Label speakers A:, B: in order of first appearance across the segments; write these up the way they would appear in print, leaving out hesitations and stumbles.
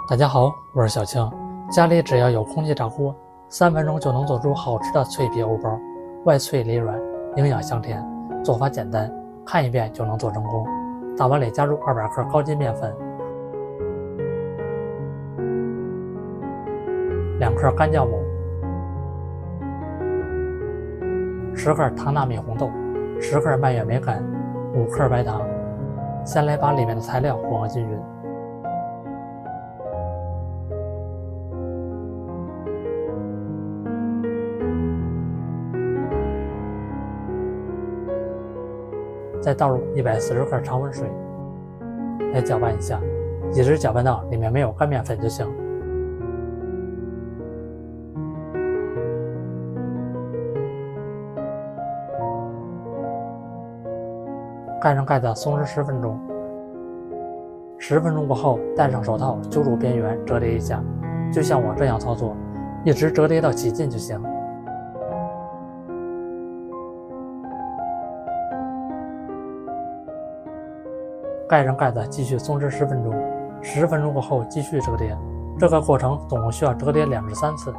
A: 大家好，我是小青。家里只要有空气炸锅，3分钟就能做出好吃的脆皮欧包，外脆里软，营养香甜。做法简单，看一遍就能做成功。大碗里加入200克高筋面粉，2克干酵母，10克糖纳米红豆，10克蔓越莓干，5克白糖。先来把里面的材料混合均匀。再倒入140克常温水，来搅拌一下，一直搅拌到里面没有干面粉就行。盖上盖子松弛10分钟，10分钟过后戴上手套揪住边缘折叠一下，就像我这样操作，一直折叠到起劲就行。盖上盖子继续松弛10分钟，10分钟过后继续折叠，这个过程总共需要折叠2至3次。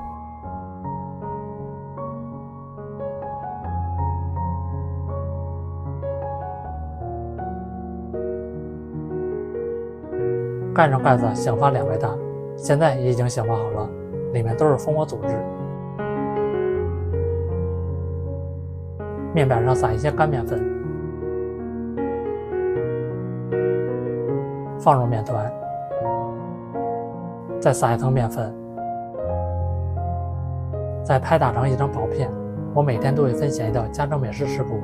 A: 盖上盖子响发2倍大，现在已经响发好了，里面都是蜂窝组织。面板上撒一些干面粉，放入面团，再撒一层面粉，再拍打成一张薄片。我每天都会分享一道家常美食食谱，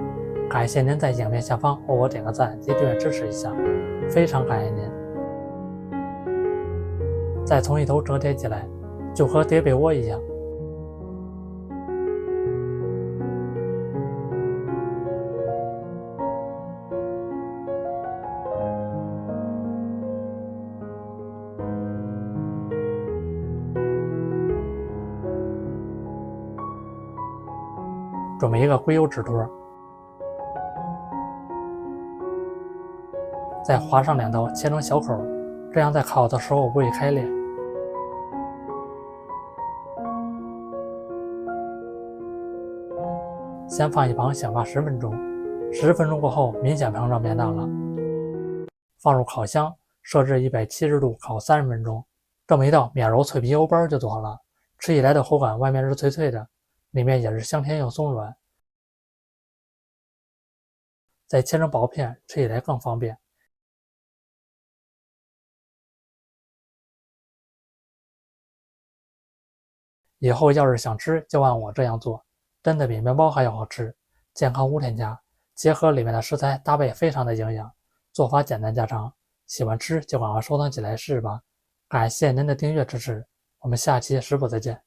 A: 感谢您在影片下方为我点个赞及订阅支持一下，非常感谢您。再从一头折叠起来，就和叠被窝一样。准备一个硅油纸托，再划上2刀切成小口，这样在烤的时候不会开裂。先放一旁响发10分钟，10分钟过后明显膨胀变大了，放入烤箱，设置170度烤30分钟。这么一道免揉脆皮欧包就做好了，吃起来的口感外面是脆脆的，里面也是香甜又松软，再切成薄片，吃起来更方便。以后要是想吃，就按我这样做，真的比面包还要好吃，健康无添加，结合里面的食材搭配非常的营养，做法简单家常，喜欢吃就赶快收藏起来试试吧。感谢您的订阅支持，我们下期食谱再见。